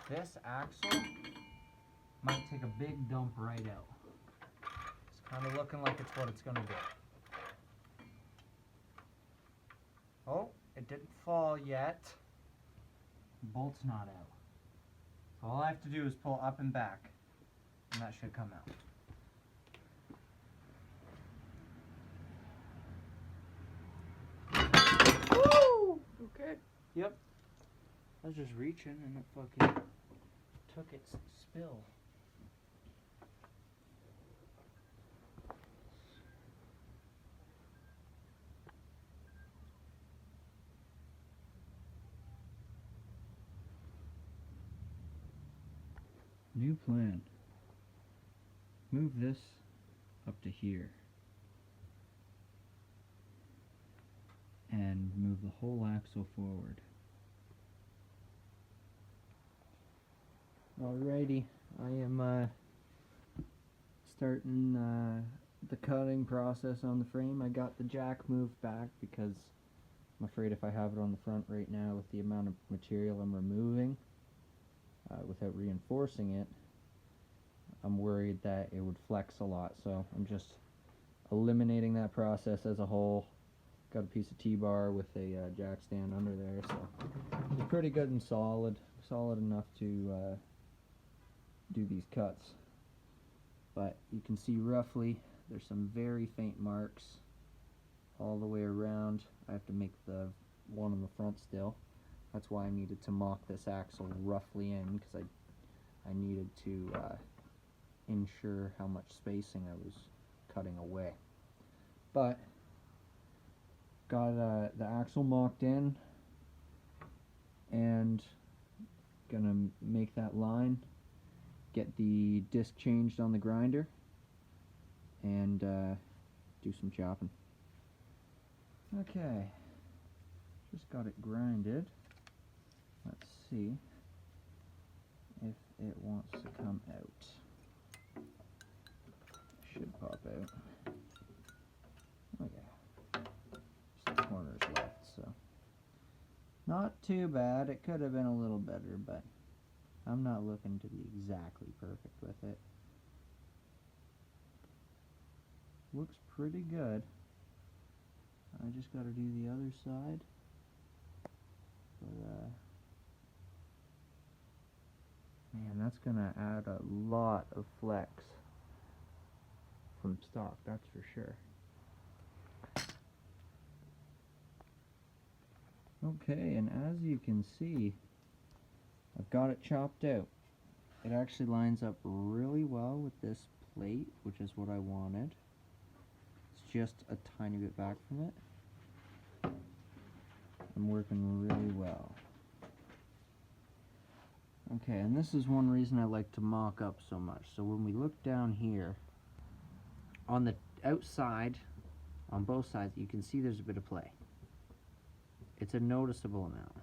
This axle might take a big dump right out. It's kind of looking like it's what it's going to do. Oh, it didn't fall yet. The bolt's not out. So all I have to do is pull up and back, and that should come out. Woo! Okay. Yep. I was just reaching and it fucking took its spill. New plan. Move this up to here. And move the whole axle forward. Alrighty, I am starting the cutting process on the frame. I got the jack moved back because I'm afraid if I have it on the front right now with the amount of material I'm removing without reinforcing it, I'm worried that it would flex a lot. So I'm just eliminating that process as a whole. Got a piece of T-bar with a jack stand under there, so it's pretty good and solid enough to do these cuts. But you can see roughly there's some very faint marks all the way around. I have to make the one on the front still. That's why I needed to mock this axle roughly in, because I needed to ensure how much spacing I was cutting away. But got the axle mocked in and gonna make that line, get the disc changed on the grinder, and do some chopping. Okay, just got it grinded. Let's see if it wants to come out. Should pop out. Oh yeah, just the corners left, so not too bad. It could have been a little better, but I'm not looking to be exactly perfect with it. Looks pretty good. I just got to do the other side. But man, that's gonna add a lot of flex from stock, that's for sure. Okay, and as you can see, I've got it chopped out. It actually lines up really well with this plate, which is what I wanted. It's just a tiny bit back from it. I'm working really well. Okay, and this is one reason I like to mock up so much. So when we look down here, on the outside, on both sides, you can see there's a bit of play. It's a noticeable amount.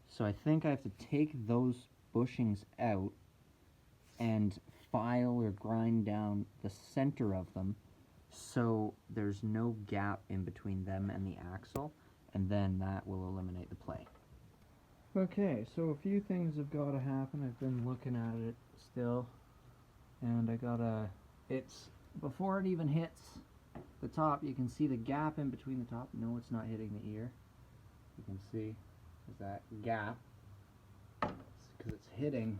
So I think I have to take those bushings out and file or grind down the center of them so there's no gap in between them and the axle, and then that will eliminate the play. Okay, so a few things have got to happen. I've been looking at it still, and I gotta, it's, before it even hits the top, you can see the gap in between the top. No, it's not hitting the ear. You can see there's that gap because it's hitting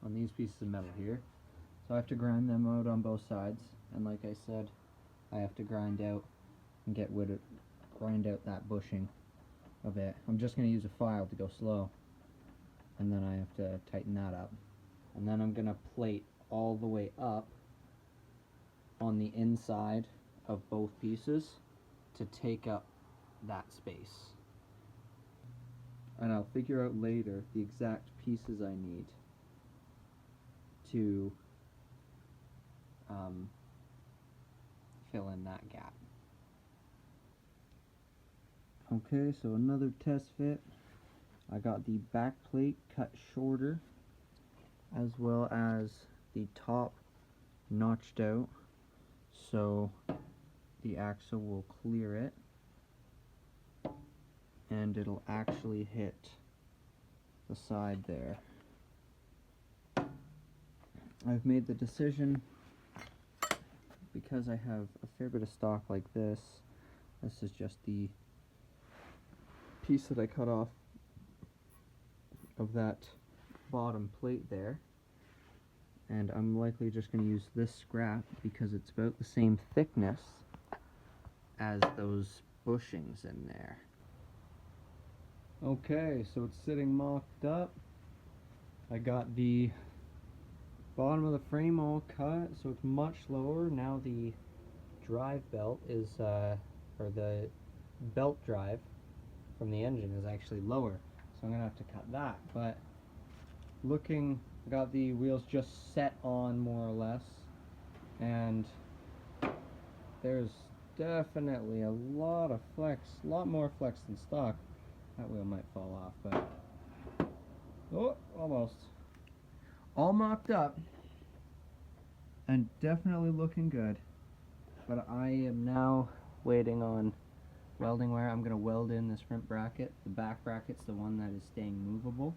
on these pieces of metal here. So I have to grind them out on both sides, and like I said, I have to grind out and get with it, grind out that bushing of it. I'm just going to use a file to go slow, and then I have to tighten that up, and then I'm going to plate all the way up on the inside of both pieces to take up that space. And I'll figure out later the exact pieces I need to fill in that gap. Okay, so another test fit. I got the back plate cut shorter, as well as the top notched out so the axle will clear it and it'll actually hit the side there. I've made the decision, because I have a fair bit of stock like this. This is just the piece that I cut off of that bottom plate there. And I'm likely just going to use this scrap because it's about the same thickness as those bushings in there. Okay, so it's sitting mocked up. I got the bottom of the frame all cut, so it's much lower. Now the drive belt is, or the belt drive from the engine is actually lower, so I'm gonna have to cut that. But looking, I got the wheels just set on more or less, and there's definitely a lot of flex, a lot more flex than stock. That wheel might fall off, but oh, almost. All mocked up and definitely looking good, but I am now waiting on welding wire. I'm going to weld in this front bracket. The back bracket's the one that is staying movable,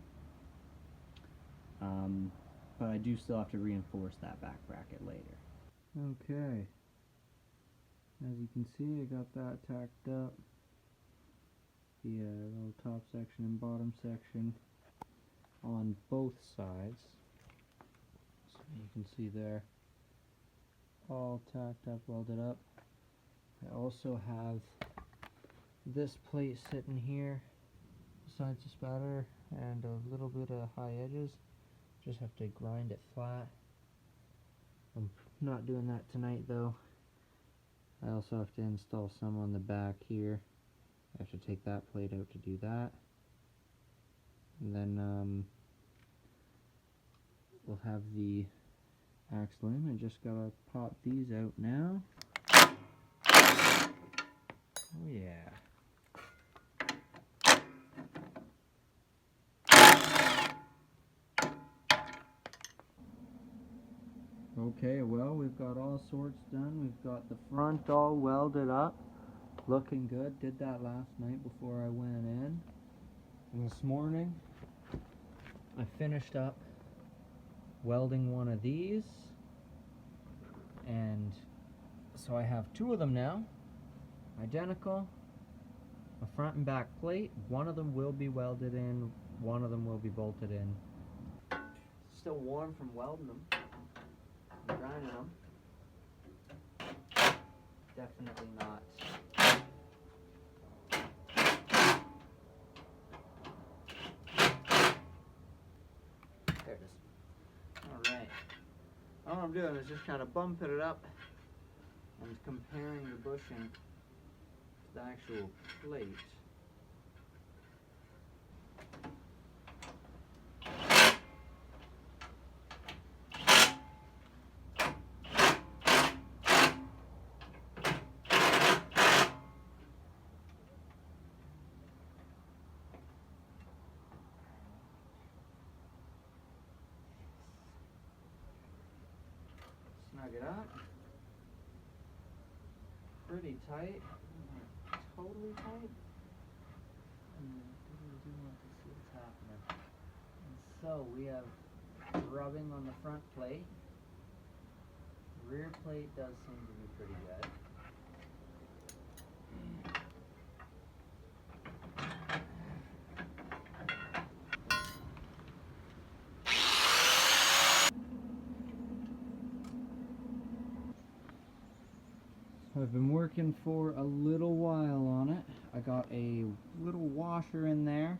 but I do still have to reinforce that back bracket later. Okay, as you can see, I got that tacked up, the little top section and bottom section on both sides. So you can see there, all tacked up, welded up. I also have this plate sitting here besides the spatter and a little bit of high edges. Just have to grind it flat. I'm not doing that tonight though. I also have to install some on the back here. I have to take that plate out to do that. And then we'll have the axle in. I just gotta pop these out now. Oh yeah. Okay, well, we've got all sorts done. We've got the front all welded up, looking good. Did that last night before I went in. And this morning, I finished up welding one of these. And so I have two of them now, identical, a front and back plate. One of them will be welded in, one of them will be bolted in. Still warm from welding them. I'm grinding them. Definitely not. There it is. Alright. All I'm doing is just kind of bumping it up and comparing the bushing to the actual plate. Snug it up. Pretty tight. Not totally tight. I really do want to see what's happening. And so we have rubbing on the front plate. Rear plate does seem to be pretty good. I've been working for a little while on it. I got a little washer in there,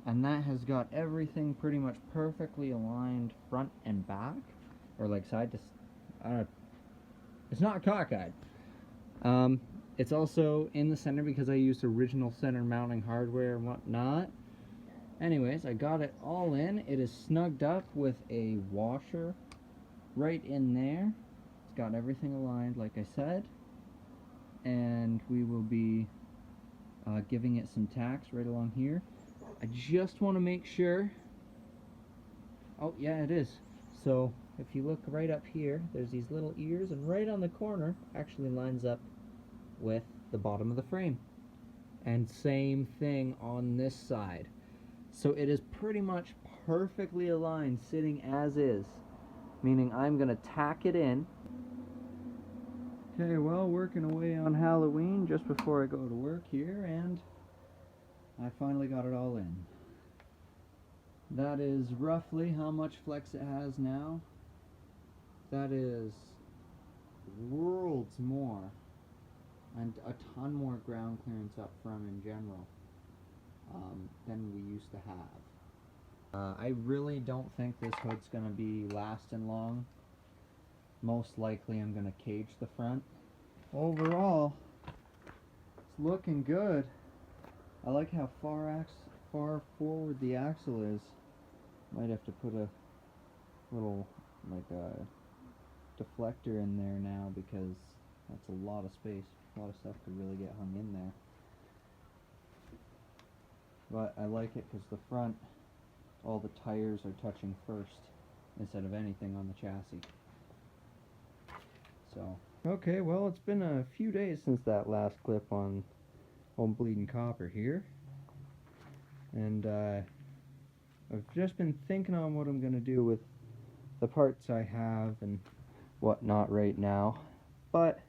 and that has got everything pretty much perfectly aligned front and back, or like side to, I don't know, it's not cockeyed. It's also in the center because I used original center mounting hardware and whatnot. Anyways, I got it all in. It is snugged up with a washer right in there. It's got everything aligned like I said. And we will be giving it some tacks right along here. I just want to make sure. Oh yeah, it is. So if you look right up here, there's these little ears, and right on the corner actually lines up with the bottom of the frame. And same thing on this side. So it is pretty much perfectly aligned, sitting as is. meaning I'm gonna tack it in. Okay, well, working away on Halloween just before I go to work here, and I finally got it all in. That is roughly how much flex it has now. That is worlds more, and a ton more ground clearance up front in general than we used to have. I really don't think this hood's going to be lasting long. Most likely I'm going to cage the front. Overall, it's looking good. I like how far forward the axle is. Might have to put a little, like a deflector in there now, because that's a lot of space. A lot of stuff could really get hung in there. But I like it because the front, all the tires are touching first instead of anything on the chassis. So, okay, well, it's been a few days since that last clip on Bleeding Copper here. And I've just been thinking on what I'm going to do with the parts I have and whatnot right now. But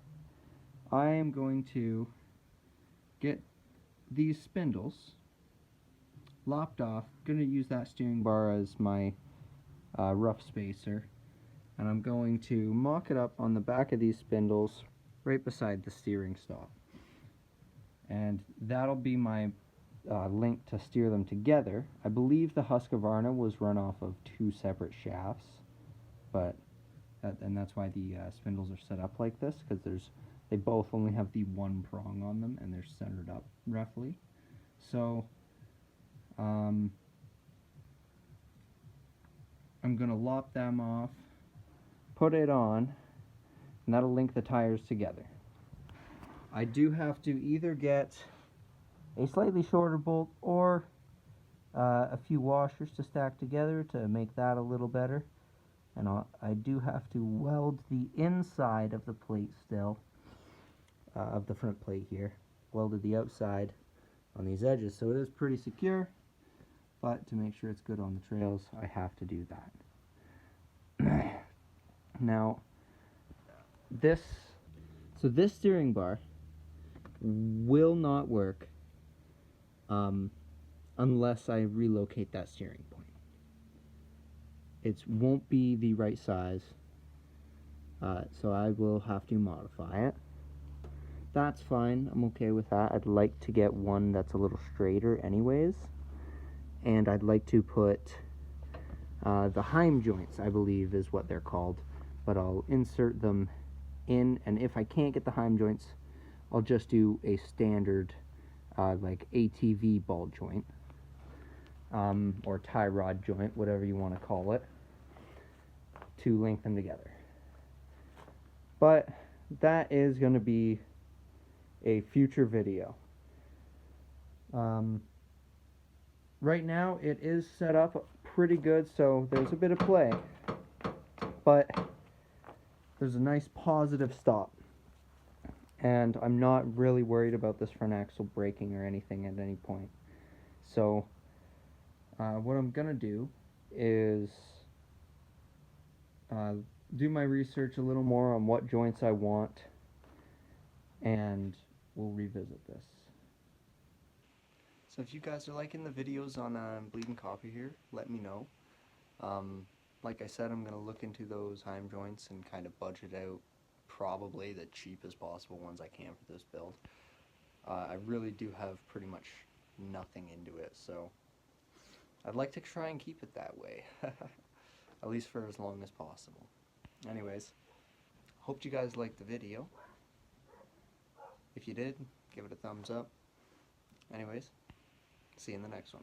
I am going to get these spindles lopped off. Going to use that steering bar as my rough spacer, and I'm going to mock it up on the back of these spindles right beside the steering stop, and that'll be my link to steer them together. I believe the Husqvarna was run off of 2 separate shafts, but and that's why the spindles are set up like this, because they both only have the one prong on them and they're centered up roughly. So I'm going to lop them off, put it on, and that'll link the tires together. I do have to either get a slightly shorter bolt or a few washers to stack together to make that a little better. And I do have to weld the inside of the plate still, of the front plate here, welded the outside on these edges, so it is pretty secure. But to make sure it's good on the trails, I have to do that. Now, this steering bar will not work unless I relocate that steering point. It won't be the right size, so I will have to modify it. That's fine, I'm okay with that. I'd like to get one that's a little straighter anyways. And I'd like to put the Heim joints, I believe is what they're called, but I'll insert them in, and if I can't get the Heim joints, I'll just do a standard like ATV ball joint, or tie rod joint, whatever you want to call it, to link them together. But that is going to be a future video. Right now it is set up pretty good, so there's a bit of play, but there's a nice positive stop, and I'm not really worried about this front axle breaking or anything at any point. So what I'm gonna do is do my research a little more on what joints I want, and we'll revisit this. So if you guys are liking the videos on Bleeding Copper here, let me know. Like I said, I'm going to look into those Heim joints and kind of budget out probably the cheapest possible ones I can for this build. I really do have pretty much nothing into it, so I'd like to try and keep it that way. At least for as long as possible. Anyways, hope you guys liked the video. If you did, give it a thumbs up. Anyways, see you in the next one.